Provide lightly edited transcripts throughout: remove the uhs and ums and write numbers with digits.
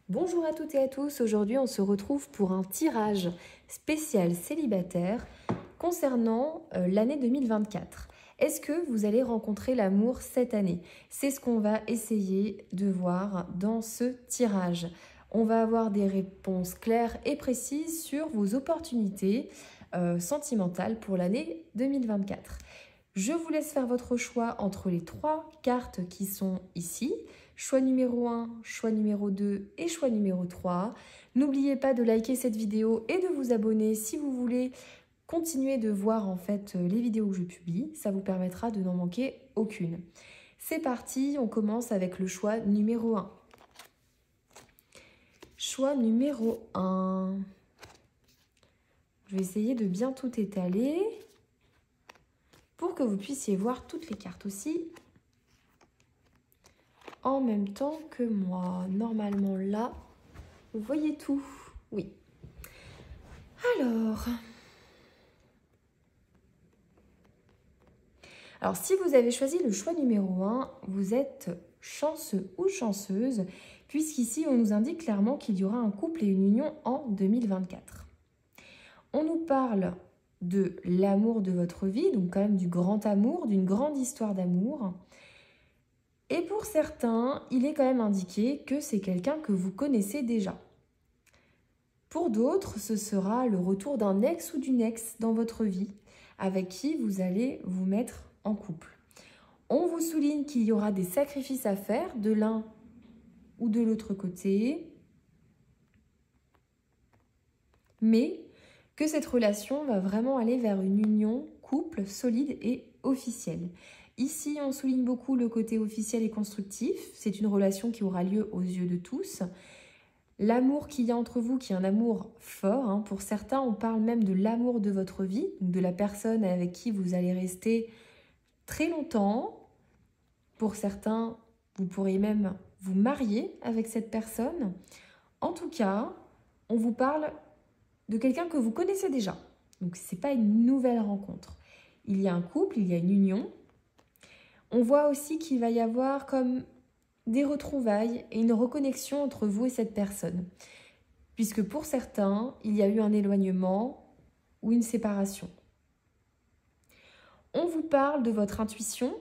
Bonjour à toutes et à tous, aujourd'hui on se retrouve pour un tirage spécial célibataire concernant l'année 2024. Est-ce que vous allez rencontrer l'amour cette année? C'est ce qu'on va essayer de voir dans ce tirage. On va avoir des réponses claires et précises sur vos opportunités sentimentales pour l'année 2024. Je vous laisse faire votre choix entre les trois cartes qui sont ici. Choix numéro 1, choix numéro 2 et choix numéro 3. N'oubliez pas de liker cette vidéo et de vous abonner si vous voulez continuer de voir en fait les vidéos que je publie. Ça vous permettra de n'en manquer aucune. C'est parti, on commence avec le choix numéro 1. Choix numéro 1. Je vais essayer de bien tout étaler pour que vous puissiez voir toutes les cartes aussi en même temps que moi. Normalement là, vous voyez tout. Oui. Alors si vous avez choisi le choix numéro 1, vous êtes chanceux ou chanceuse, puisqu'ici on nous indique clairement qu'il y aura un couple et une union en 2024. On nous parle de l'amour de votre vie, donc quand même du grand amour, d'une grande histoire d'amour. Et pour certains, il est quand même indiqué que c'est quelqu'un que vous connaissez déjà. Pour d'autres, ce sera le retour d'un ex ou d'une ex dans votre vie, avec qui vous allez vous mettre en couple. On vous souligne qu'il y aura des sacrifices à faire de l'un ou de l'autre côté, mais que cette relation va vraiment aller vers une union, couple, solide et officielle. Ici, on souligne beaucoup le côté officiel et constructif. C'est une relation qui aura lieu aux yeux de tous. L'amour qu'il y a entre vous, qui est un amour fort. Hein. Pour certains, on parle même de l'amour de votre vie, de la personne avec qui vous allez rester très longtemps. Pour certains, vous pourrez même vous marier avec cette personne. En tout cas, on vous parle de quelqu'un que vous connaissez déjà. Donc, ce n'est pas une nouvelle rencontre. Il y a un couple, il y a une union. On voit aussi qu'il va y avoir comme des retrouvailles et une reconnexion entre vous et cette personne. Puisque pour certains, il y a eu un éloignement ou une séparation. On vous parle de votre intuition.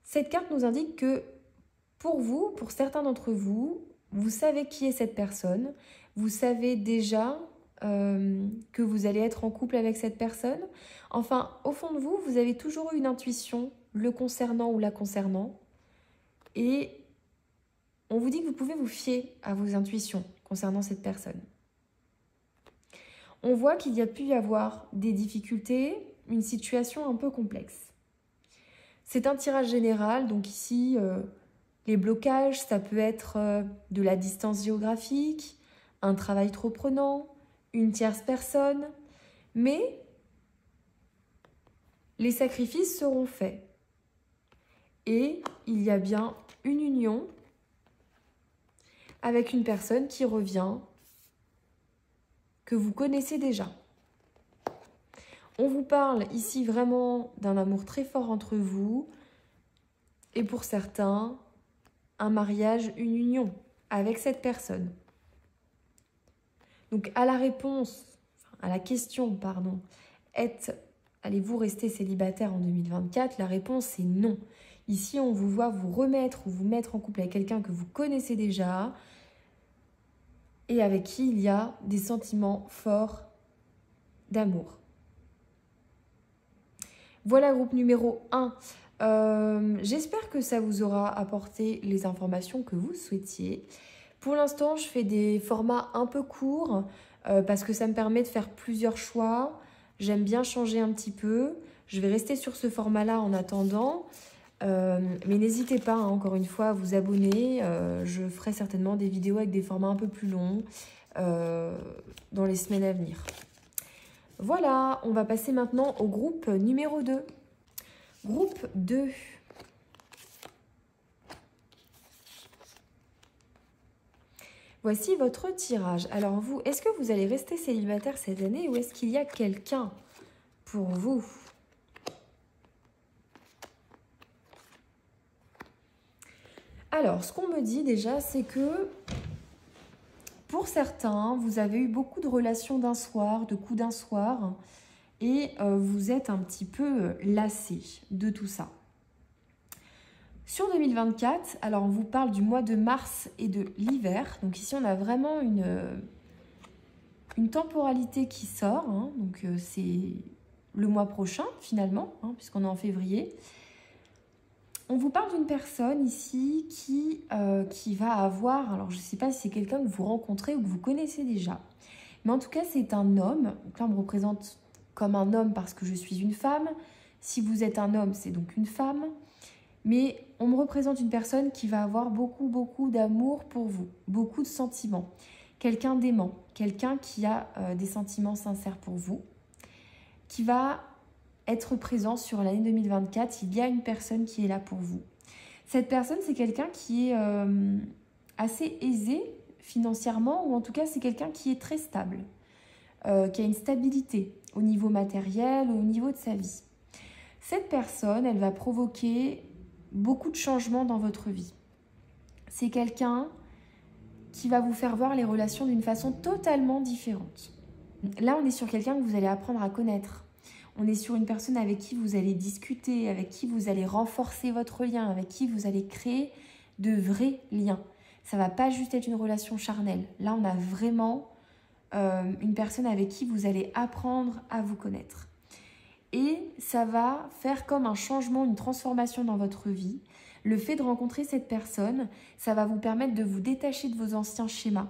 Cette carte nous indique que pour vous, pour certains d'entre vous, vous savez qui est cette personne. Vous savez déjà que vous allez être en couple avec cette personne. Enfin, au fond de vous, vous avez toujours eu une intuition le concernant ou la concernant. Et on vous dit que vous pouvez vous fier à vos intuitions concernant cette personne. On voit qu'il y a pu y avoir des difficultés, une situation un peu complexe. C'est un tirage général, donc ici, les blocages, ça peut être de la distance géographique, un travail trop prenant, une tierce personne, mais les sacrifices seront faits. Et il y a bien une union avec une personne qui revient, que vous connaissez déjà. On vous parle ici vraiment d'un amour très fort entre vous et pour certains, un mariage, une union avec cette personne. Donc à la question, pardon, allez-vous rester célibataire en 2024? La réponse est non. Ici, on vous voit vous remettre ou vous mettre en couple avec quelqu'un que vous connaissez déjà et avec qui il y a des sentiments forts d'amour. Voilà, groupe numéro 1. J'espère que ça vous aura apporté les informations que vous souhaitiez. Pour l'instant, je fais des formats un peu courts parce que ça me permet de faire plusieurs choix. J'aime bien changer un petit peu. Je vais rester sur ce format-là en attendant. Mais n'hésitez pas, hein, encore une fois, à vous abonner. Je ferai certainement des vidéos avec des formats un peu plus longs dans les semaines à venir. Voilà, on va passer maintenant au groupe numéro 2. Groupe 2. Voici votre tirage. Alors vous, est-ce que vous allez rester célibataire cette année ou est-ce qu'il y a quelqu'un pour vous? Alors, ce qu'on me dit déjà, c'est que pour certains, vous avez eu beaucoup de relations d'un soir, de coups d'un soir, et vous êtes un petit peu lassé de tout ça. Sur 2024, alors on vous parle du mois de mars et de l'hiver. Donc ici, on a vraiment une temporalité qui sort. Hein. Donc c'est le mois prochain, finalement, hein, puisqu'on est en février. On vous parle d'une personne ici qui va avoir... Alors, je ne sais pas si c'est quelqu'un que vous rencontrez ou que vous connaissez déjà. Mais en tout cas, c'est un homme. Donc là, on me représente comme un homme parce que je suis une femme. Si vous êtes un homme, c'est donc une femme. Mais on me représente une personne qui va avoir beaucoup, beaucoup d'amour pour vous. Beaucoup de sentiments. Quelqu'un d'aimant. Quelqu'un qui a des sentiments sincères pour vous. Qui va être présent sur l'année 2024. Il y a une personne qui est là pour vous. Cette personne, c'est quelqu'un qui est assez aisé financièrement. Ou en tout cas, c'est quelqu'un qui est très stable. Qui a une stabilité au niveau matériel ou au niveau de sa vie. Cette personne, elle va provoquer beaucoup de changements dans votre vie. C'est quelqu'un qui va vous faire voir les relations d'une façon totalement différente. Là, on est sur quelqu'un que vous allez apprendre à connaître. On est sur une personne avec qui vous allez discuter, avec qui vous allez renforcer votre lien, avec qui vous allez créer de vrais liens. Ça ne va pas juste être une relation charnelle. Là, on a vraiment une personne avec qui vous allez apprendre à vous connaître. Et ça va faire comme un changement, une transformation dans votre vie. Le fait de rencontrer cette personne, ça va vous permettre de vous détacher de vos anciens schémas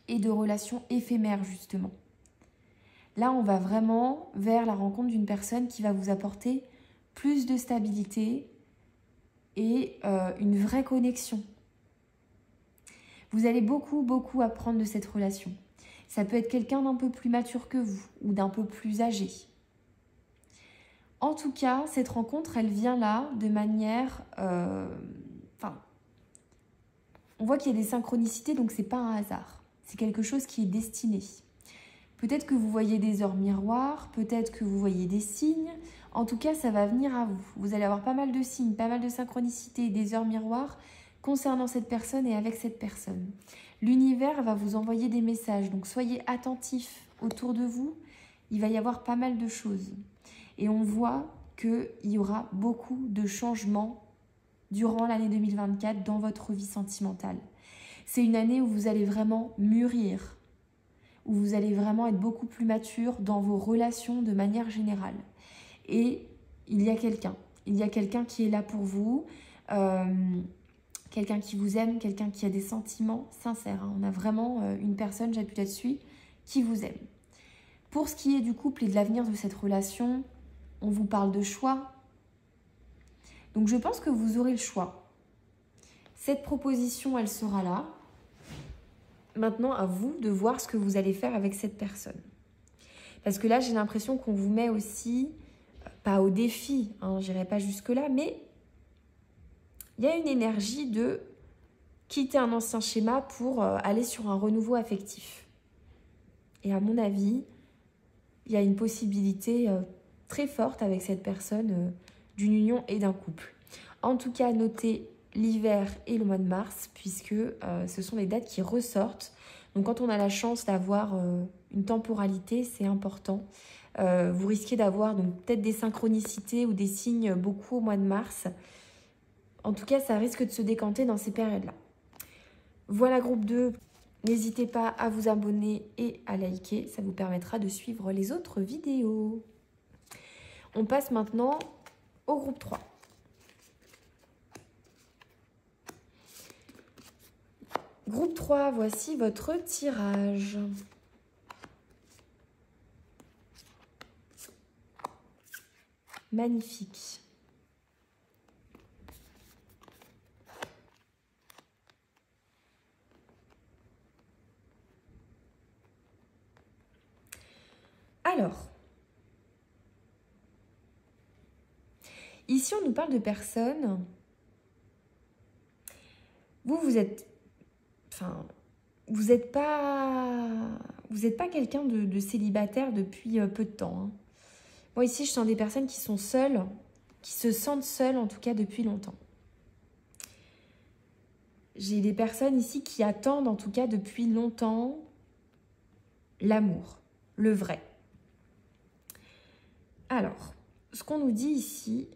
et de relations éphémères, justement. Là, on va vraiment vers la rencontre d'une personne qui va vous apporter plus de stabilité et une vraie connexion. Vous allez beaucoup, beaucoup apprendre de cette relation. Ça peut être quelqu'un d'un peu plus mature que vous ou d'un peu plus âgé. En tout cas, cette rencontre, elle vient là de manière... on voit qu'il y a des synchronicités, donc ce n'est pas un hasard. C'est quelque chose qui est destiné. Peut-être que vous voyez des heures miroirs, peut-être que vous voyez des signes. En tout cas, ça va venir à vous. Vous allez avoir pas mal de signes, pas mal de synchronicités, des heures miroirs concernant cette personne et avec cette personne. L'univers va vous envoyer des messages, donc soyez attentifs autour de vous. Il va y avoir pas mal de choses. Et on voit qu'il y aura beaucoup de changements durant l'année 2024 dans votre vie sentimentale. C'est une année où vous allez vraiment mûrir, où vous allez vraiment être beaucoup plus mature dans vos relations de manière générale. Et il y a quelqu'un qui est là pour vous, quelqu'un qui vous aime, quelqu'un qui a des sentiments sincères. On a vraiment une personne, j'appuie là-dessus, qui vous aime. Pour ce qui est du couple et de l'avenir de cette relation, on vous parle de choix. Donc je pense que vous aurez le choix. Cette proposition, elle sera là. Maintenant, à vous de voir ce que vous allez faire avec cette personne. Parce que là, j'ai l'impression qu'on vous met aussi, pas au défi, hein, j'irai pas jusque-là, mais il y a une énergie de quitter un ancien schéma pour aller sur un renouveau affectif. Et à mon avis, il y a une possibilité très forte avec cette personne d'une union et d'un couple. En tout cas, notez l'hiver et le mois de mars, puisque ce sont les dates qui ressortent. Donc quand on a la chance d'avoir une temporalité, c'est important. Vous risquez d'avoir donc peut-être des synchronicités ou des signes beaucoup au mois de mars. En tout cas, ça risque de se décanter dans ces périodes-là. Voilà, groupe 2. N'hésitez pas à vous abonner et à liker. Ça vous permettra de suivre les autres vidéos. On passe maintenant au groupe 3. Groupe 3, voici votre tirage. Magnifique. Alors, ici on nous parle de personnes. Vous êtes... vous n'êtes pas quelqu'un de célibataire depuis peu de temps. Hein. Moi ici, je sens des personnes qui sont seules, qui se sentent seules en tout cas depuis longtemps. j'ai des personnes ici qui attendent, en tout cas depuis longtemps, l'amour, le vrai. Alors, ce qu'on nous dit ici,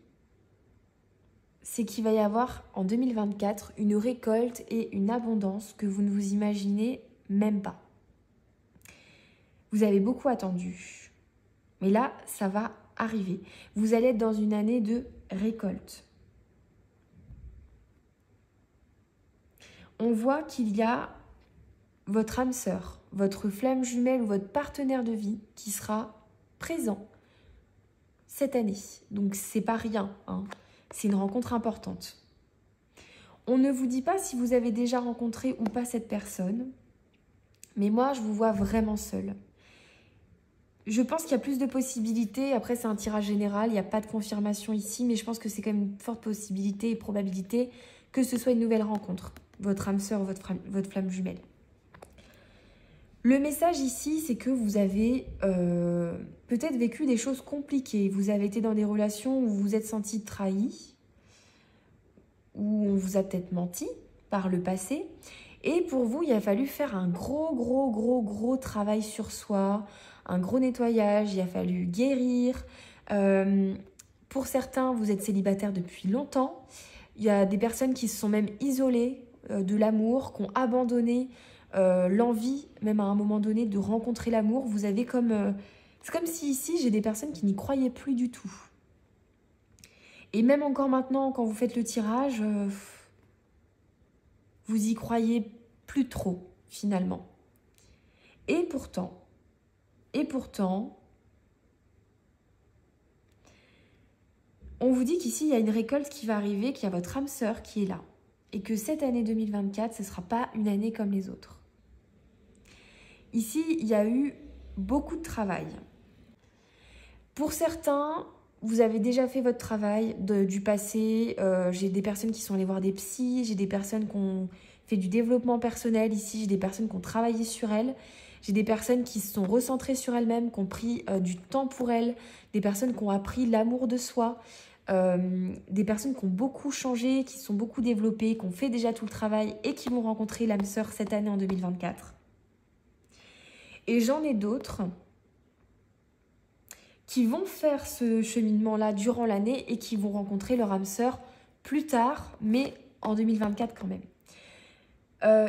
c'est qu'il va y avoir en 2024 une récolte et une abondance que vous ne vous imaginez même pas. Vous avez beaucoup attendu, mais là, ça va arriver. Vous allez être dans une année de récolte. On voit qu'il y a votre âme sœur, votre flamme jumelle ou votre partenaire de vie qui sera présent cette année. Donc, c'est pas rien, hein. C'est une rencontre importante. On ne vous dit pas si vous avez déjà rencontré ou pas cette personne, mais moi, je vous vois vraiment seul. Je pense qu'il y a plus de possibilités. Après, c'est un tirage général, il n'y a pas de confirmation ici, mais je pense que c'est quand même une forte possibilité et probabilité que ce soit une nouvelle rencontre, votre âme sœur, votre flamme jumelle. Le message ici, c'est que vous avez peut-être vécu des choses compliquées. Vous avez été dans des relations où vous vous êtes senti trahi, où on vous a peut-être menti par le passé. Et pour vous, il a fallu faire un gros travail sur soi, un gros nettoyage, il a fallu guérir. Pour certains, vous êtes célibataire depuis longtemps. Il y a des personnes qui se sont même isolées de l'amour, qui ont abandonné l'envie, même à un moment donné, de rencontrer l'amour. Vous avez comme... c'est comme si ici, j'ai des personnes qui n'y croyaient plus du tout. Et même encore maintenant, quand vous faites le tirage, vous y croyez plus trop, finalement. Et pourtant, on vous dit qu'ici, il y a une récolte qui va arriver, qu'il y a votre âme sœur qui est là. Et que cette année 2024, ce ne sera pas une année comme les autres. Ici, il y a eu beaucoup de travail. Pour certains, vous avez déjà fait votre travail du passé. J'ai des personnes qui sont allées voir des psys, j'ai des personnes qui ont fait du développement personnel ici, j'ai des personnes qui ont travaillé sur elles, j'ai des personnes qui se sont recentrées sur elles-mêmes, qui ont pris du temps pour elles, des personnes qui ont appris l'amour de soi, des personnes qui ont beaucoup changé, qui se sont beaucoup développées, qui ont fait déjà tout le travail et qui vont rencontrer l'âme sœur cette année en 2024. Et j'en ai d'autres qui vont faire ce cheminement-là durant l'année et qui vont rencontrer leur âme sœur plus tard, mais en 2024 quand même.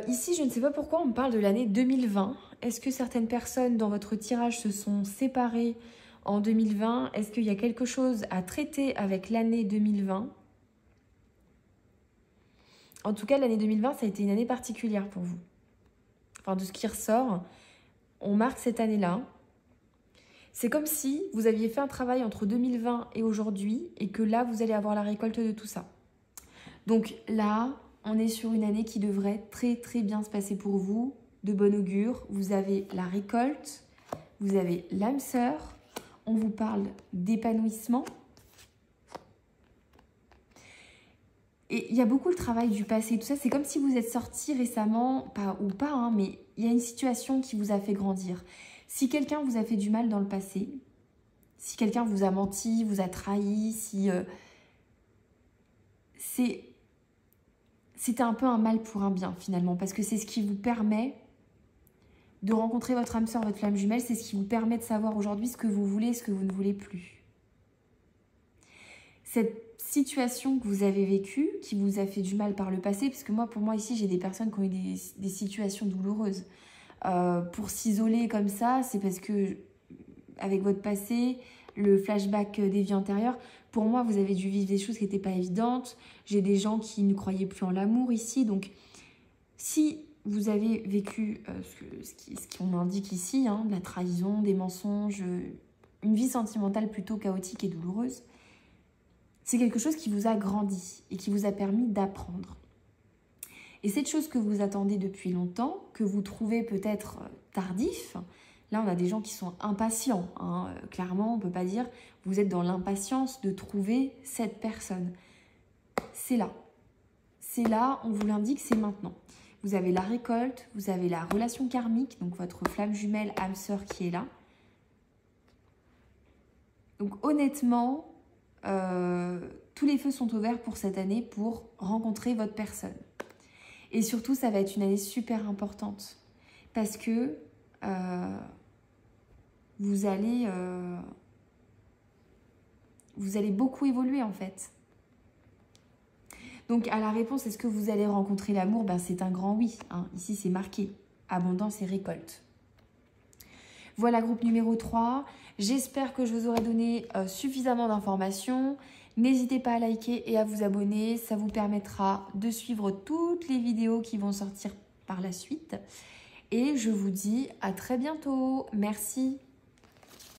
Ici, je ne sais pas pourquoi on me parle de l'année 2020. Est-ce que certaines personnes dans votre tirage se sont séparées en 2020? Est-ce qu'il y a quelque chose à traiter avec l'année 2020? En tout cas, l'année 2020, ça a été une année particulière pour vous. Enfin, de ce qui ressort, on marque cette année-là. C'est comme si vous aviez fait un travail entre 2020 et aujourd'hui et que là, vous allez avoir la récolte de tout ça. Donc là, on est sur une année qui devrait très bien se passer pour vous, de bon augure. Vous avez la récolte, vous avez l'âme sœur, on vous parle d'épanouissement. Et il y a beaucoup le travail du passé, tout ça. C'est comme si vous êtes sorti récemment, mais il y a une situation qui vous a fait grandir. Si quelqu'un vous a fait du mal dans le passé, si quelqu'un vous a menti, vous a trahi, si c'était un peu un mal pour un bien finalement, parce que c'est ce qui vous permet de rencontrer votre âme sœur, votre flamme jumelle, c'est ce qui vous permet de savoir aujourd'hui ce que vous voulez et ce que vous ne voulez plus. Cette situation que vous avez vécue, qui vous a fait du mal par le passé, parce que pour moi ici, j'ai des personnes qui ont eu des situations douloureuses. Pour s'isoler comme ça, c'est parce que, avec votre passé, le flashback des vies antérieures, pour moi, vous avez dû vivre des choses qui n'étaient pas évidentes. J'ai des gens qui ne croyaient plus en l'amour ici. Donc, si vous avez vécu ce qu'on indique ici, de la trahison, des mensonges, une vie sentimentale plutôt chaotique et douloureuse, c'est quelque chose qui vous a grandi et qui vous a permis d'apprendre. Et cette chose que vous attendez depuis longtemps, que vous trouvez peut-être tardif, là on a des gens qui sont impatients. Clairement, on ne peut pas dire vous êtes dans l'impatience de trouver cette personne. C'est là. C'est là, on vous l'indique, c'est maintenant. Vous avez la récolte, vous avez la relation karmique, donc votre flamme jumelle, âme sœur qui est là. Donc honnêtement, tous les feux sont ouverts pour cette année pour rencontrer votre personne. Et surtout, ça va être une année super importante parce que vous allez beaucoup évoluer en fait. Donc à la réponse, est-ce que vous allez rencontrer l'amour? Ben, c'est un grand oui. Hein. Ici, c'est marqué. Abondance et récolte. Voilà, groupe numéro 3. J'espère que je vous aurai donné suffisamment d'informations. N'hésitez pas à liker et à vous abonner. Ça vous permettra de suivre toutes les vidéos qui vont sortir par la suite. Et je vous dis à très bientôt. Merci.